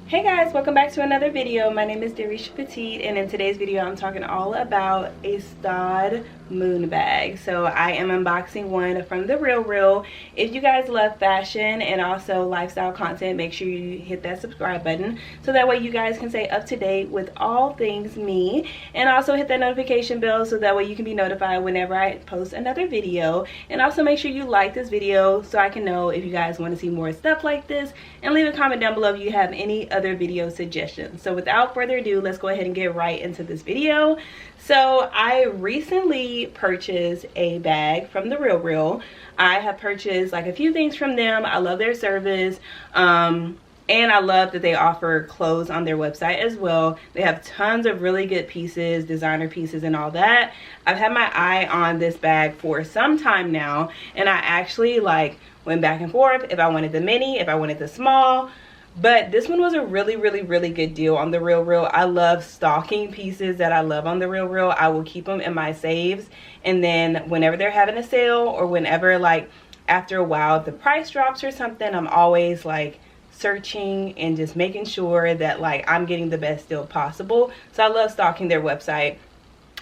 Hey guys, welcome back to another video. My name is Daresha Petitt, and in today's video I'm talking all about a Staud moon bag. So I am unboxing one from The Real. If you guys love fashion and also lifestyle content, make sure you hit that subscribe button so that way you guys can stay up to date with all things me, and also hit that notification bell so that way you can be notified whenever I post another video. And also make sure you like this video so I can know if you guys want to see more stuff like this, and leave a comment down below if you have any other video suggestions. So without further ado, let's go ahead and get right into this video. So I recently purchased a bag from The Real. I have purchased like a few things from them. I love their service, and I love that they offer clothes on their website as well. They have tons of really good pieces, designer pieces and all that. I've had my eye on this bag for some time now, and I actually like went back and forth if I wanted the mini, if I wanted the small. But this one was a really good deal on The Real. I love stocking pieces that I love on The Real. I will keep them in my saves, and then whenever they're having a sale, or whenever like after a while the price drops or something, I'm always like searching and just making sure that like I'm getting the best deal possible. So I love stalking their website,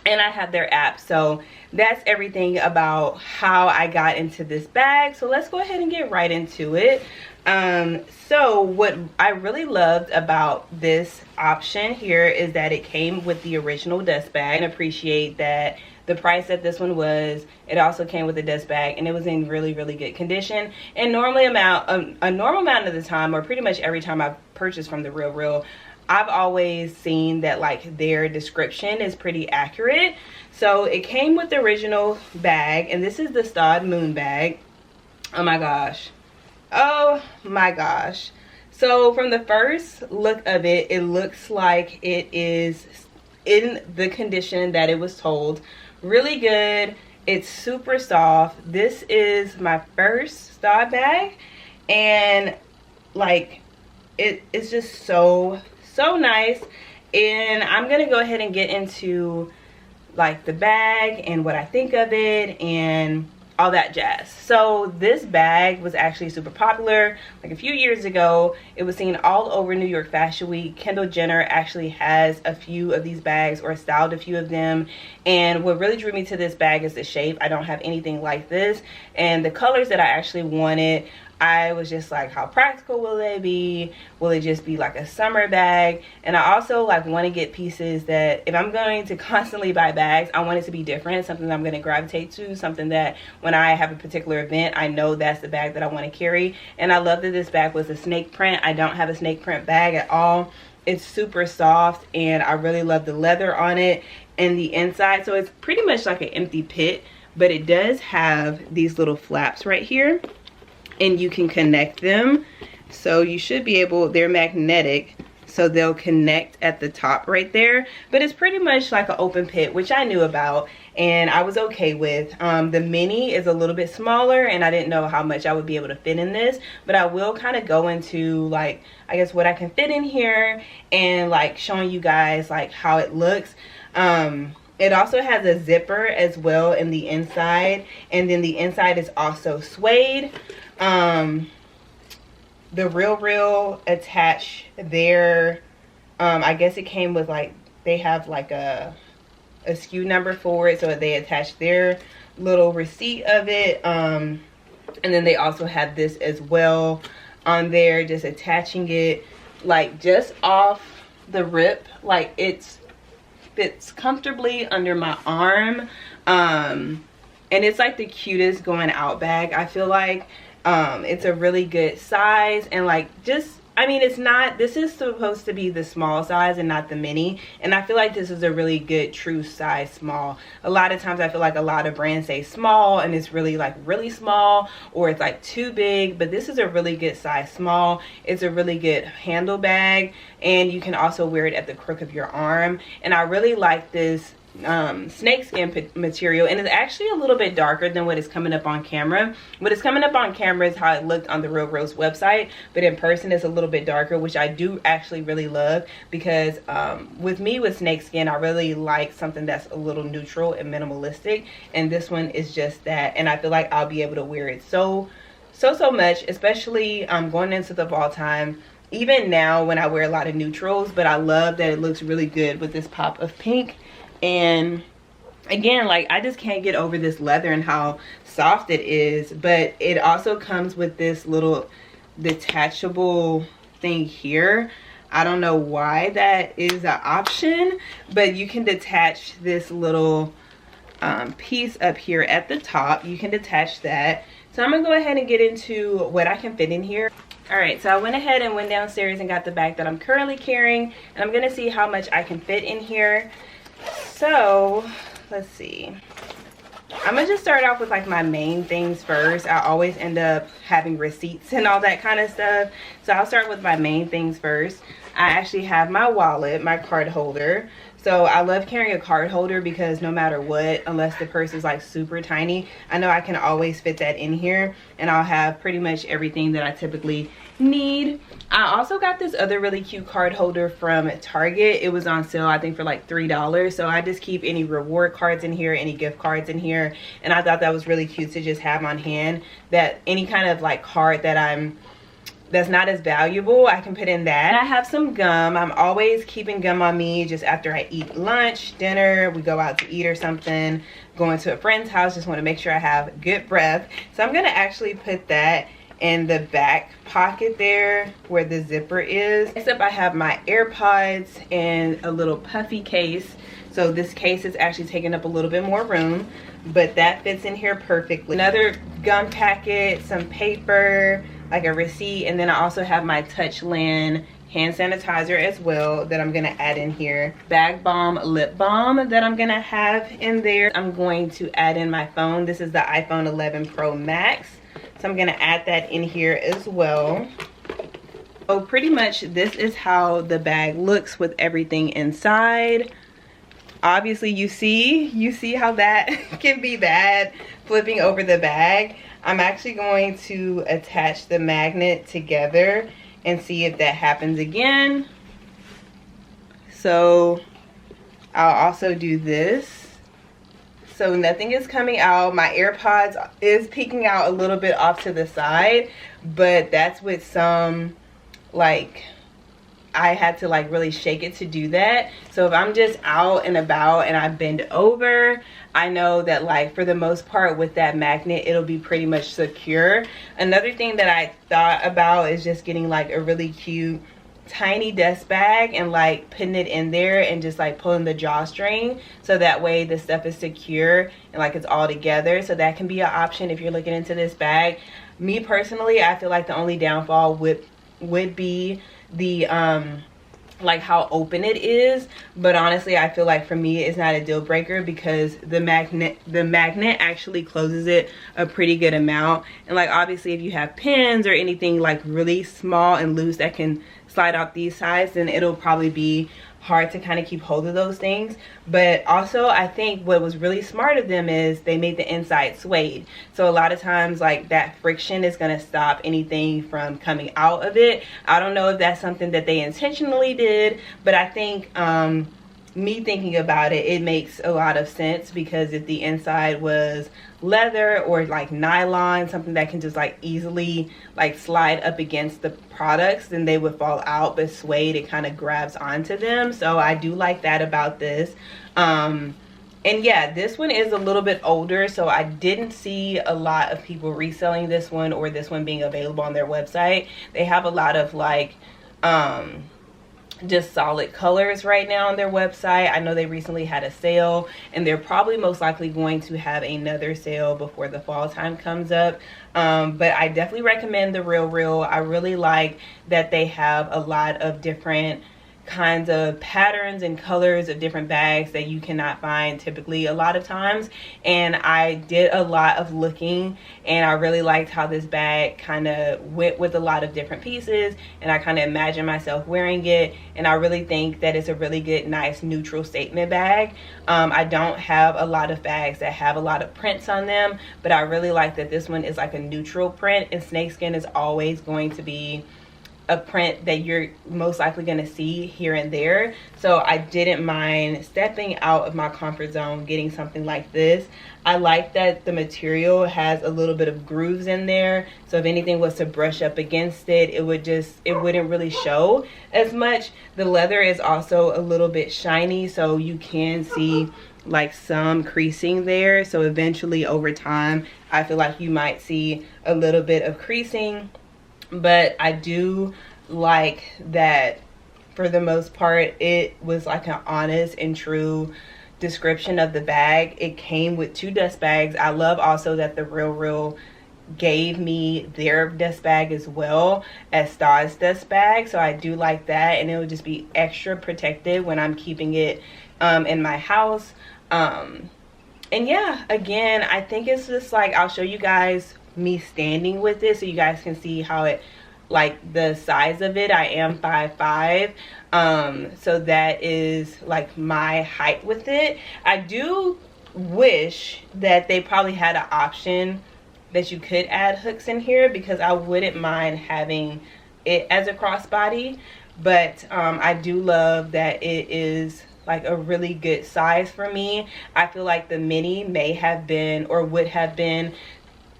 and I have their app. So that's everything about how I got into this bag. So let's go ahead and get right into it. So what I really loved about this option here is that it came with the original dust bag, and appreciate that the price that this one was, it also came with a dust bag, and it was in really good condition. And normally a normal amount of the time, or pretty much every time I've purchased from The Real, I've always seen that like their description is pretty accurate. So it came with the original bag, and this is the Staud moon bag. Oh my gosh. So from the first look of it, it looks like it is in the condition that it was told. Really good. It's super soft. This is my first Staud bag, and like it's just so nice. And I'm gonna go ahead and get into like the bag and what I think of it and all that jazz. So this bag was actually super popular like a few years ago. It was seen all over New York Fashion Week. Kendall Jenner actually has a few of these bags, or styled a few of them. And what really drew me to this bag is the shape. I don't have anything like this, and the colors that I actually wanted, I was just like, how practical will they be? Will it just be like a summer bag? And I also like want to get pieces that if I'm going to constantly buy bags, I want it to be different, something that I'm going to gravitate to, something that when I have a particular event, I know that's the bag that I want to carry. And I love that this bag was a snake print. I don't have a snake print bag at all. It's super soft, and I really love the leather on it and the inside. So it's pretty much like an empty pit, but it does have these little flaps right here, and you can connect them. So you should be able, they're magnetic, so they'll connect at the top right there. But it's pretty much like an open pit, which I knew about and I was okay with. The mini is a little bit smaller, and I didn't know how much I would be able to fit in this, but I will kind of go into like, I guess, what I can fit in here, and like showing you guys like how it looks. It also has a zipper as well in the inside, and then the inside is also suede. The Real attach their I guess it came with like, they have like a SKU number for it, so they attach their little receipt of it, and then they also have this as well on there, just attaching it like just off the rip. Like it fits comfortably under my arm, and it's like the cutest going out bag. I feel like it's a really good size, and like just, I mean, it's not, this is supposed to be the small size and not the mini, and I feel like this is a really good true size small. A lot of times I feel like a lot of brands say small and it's really like really small, or it's like too big, but this is a really good size small. It's a really good handle bag, and you can also wear it at the crook of your arm. And I really like this snakeskin material, and it's actually a little bit darker than what is coming up on camera. What is coming up on camera is how it looked on The Real's website, but in person it's a little bit darker, which I do actually really love, because with me with snakeskin, I really like something that's a little neutral and minimalistic, and this one is just that. And I feel like I'll be able to wear it so much, especially going into the fall time. even now when I wear a lot of neutrals, but I love that it looks really good with this pop of pink. And again, like, I just can't get over this leather and how soft it is. But it also comes with this little detachable thing here. I don't know why that is an option, but you can detach this little piece up here at the top. You can detach that. So I'm gonna go ahead and get into what I can fit in here. All right, so I went ahead and went downstairs and got the bag that I'm currently carrying, and I'm gonna see how much I can fit in here. So let's see, I'm gonna just start off with like my main things first. I always end up having receipts and all that kind of stuff, so I'll start with my main things first. I actually have my wallet, my card holder. So I love carrying a card holder because no matter what, unless the purse is like super tiny, I know I can always fit that in here, and I'll have pretty much everything that I typically need. I also got this other really cute card holder from Target. It was on sale, I think, for like $3. So I just keep any reward cards in here, any gift cards in here, and I thought that was really cute to just have on hand, that any kind of like card that's not as valuable, I can put in that. And I have some gum. I'm always keeping gum on me just after I eat lunch, dinner, we go out to eat or something, going to a friend's house, just want to make sure I have good breath. So I'm going to actually put that in the back pocket there where the zipper is. Next up, I have my AirPods and a little puffy case. So this case is actually taking up a little bit more room, but that fits in here perfectly. Another gum packet, some paper, like a receipt, and then I also have my Touchland hand sanitizer as well that I'm gonna add in here. Bag Balm lip balm that I'm gonna have in there. I'm going to add in my phone. This is the iPhone 11 Pro Max, so I'm gonna add that in here as well. So pretty much this is how the bag looks with everything inside. Obviously you see how that can be bad flipping over the bag. I'm actually going to attach the magnet together and see if that happens again. So I'll also do this. So nothing is coming out. My AirPods is peeking out a little bit off to the side, but that's with some, like, I had to like really shake it to do that. So if I'm just out and about and I bend over, I know that like for the most part with that magnet, it'll be pretty much secure. Another thing that I thought about is just getting like a really cute tiny desk bag and like putting it in there and just like pulling the drawstring, so that way the stuff is secure and like it's all together. So that can be an option if you're looking into this bag. Me personally, I feel like the only downfall would be the like how open it is, but honestly I feel like for me it's not a deal breaker because the magnet actually closes it a pretty good amount. And like obviously if you have pins or anything like really small and loose that can slide out these sides, then it'll probably be hard to kind of keep hold of those things. But also I think what was really smart of them is they made the inside suede, so a lot of times like that friction is going to stop anything from coming out of it. I don't know if that's something that they intentionally did, but I think me thinking about it, it makes a lot of sense, because if the inside was leather or like nylon, something that can just like easily like slide up against the products, then they would fall out. But suede, it kind of grabs onto them, so I do like that about this. And yeah, this one is a little bit older, so I didn't see a lot of people reselling this one or this one being available on their website. They have a lot of like just solid colors right now on their website. I know they recently had a sale, and they're probably most likely going to have another sale before the fall time comes up. But I definitely recommend the Real. I really like that they have a lot of different kinds of patterns and colors of different bags that you cannot find typically a lot of times. And I did a lot of looking, and I really liked how this bag kind of went with a lot of different pieces, and I kind of imagined myself wearing it. And I really think that it's a really good, nice neutral statement bag. I don't have a lot of bags that have a lot of prints on them, but I really like that this one is like a neutral print, and snakeskin is always going to be a print that you're most likely going to see here and there. So I didn't mind stepping out of my comfort zone, getting something like this. I like that the material has a little bit of grooves in there, so if anything was to brush up against it, it wouldn't really show as much. The leather is also a little bit shiny, so you can see like some creasing there. So eventually over time, I feel like you might see a little bit of creasing. But I do like that for the most part it was like an honest and true description of the bag. It came with 2 dust bags. I love also that the Real gave me their dust bag as well as Staud's dust bag, so I do like that, and it will just be extra protected when I'm keeping it in my house. And yeah, again, I think it's just like, I'll show you guys me standing with it so you guys can see how it, like the size of it. I am 5'5", so that is like my height with it. I do wish that they probably had an option that you could add hooks in here, because I wouldn't mind having it as a crossbody. But I do love that it is like a really good size for me. I feel like the mini may have been, or would have been,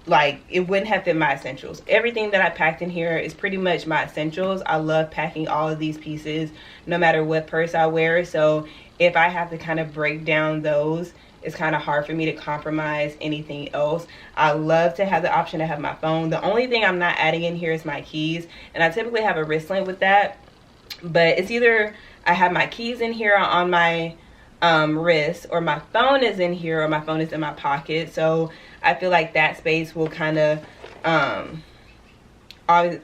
like it wouldn't have fit my essentials. Everything that I packed in here is pretty much my essentials. I love packing all of these pieces no matter what purse I wear, so if I have to kind of break down those, it's kind of hard for me to compromise anything else. I love to have the option to have my phone. The only thing I'm not adding in here is my keys, and I typically have a wristlet with that, but it's either I have my keys in here on my wrist, or my phone is in here, or my phone is in my pocket. So I feel like that space will kind of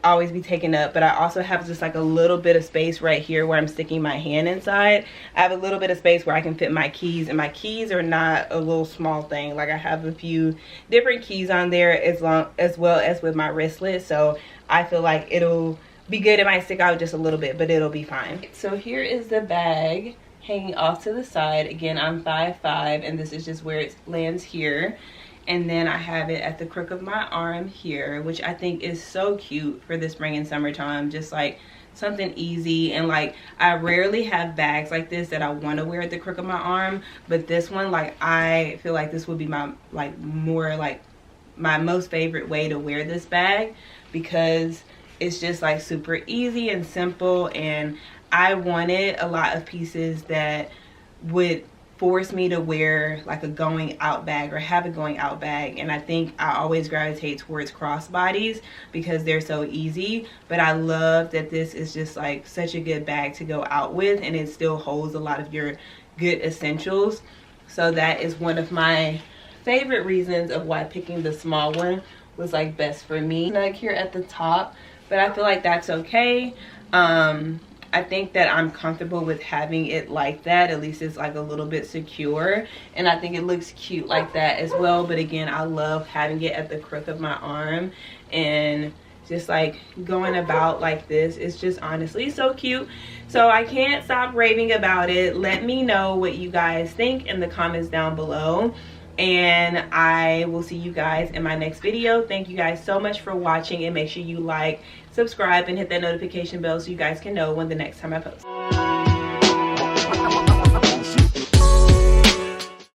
always be taken up. But I also have just like a little bit of space right here where I'm sticking my hand inside. I have a little bit of space where I can fit my keys, and my keys are not a little small thing. Like I have a few different keys on there as well as with my wristlet, so I feel like it'll be good. It might stick out just a little bit, but it'll be fine. So here is the bag hanging off to the side. Again, I'm 5'5", and this is just where it lands here. And then I have it at the crook of my arm here, which I think is so cute for the spring and summertime. Just like something easy, and like I rarely have bags like this that I want to wear at the crook of my arm, but this one, like I feel like this would be my my most favorite way to wear this bag, because it's just like super easy and simple. And I wanted a lot of pieces that would force me to wear like a going out bag, or have a going out bag, and I think I always gravitate towards crossbodies because they're so easy. But I love that this is just like such a good bag to go out with, and it still holds a lot of your good essentials. So that is one of my favorite reasons of why picking the small one was like best for me. Snug here at the top, but I feel like that's okay. I think that I'm comfortable with having it like that. At least it's like a little bit secure, and I think it looks cute like that as well. But again, I love having it at the crook of my arm, and just like going about like this, it's just honestly so cute. So I can't stop raving about it. Let me know what you guys think in the comments down below, and I will see you guys in my next video. Thank you guys so much for watching, and make sure you like, subscribe, and hit that notification bell so you guys can know when the next time I post.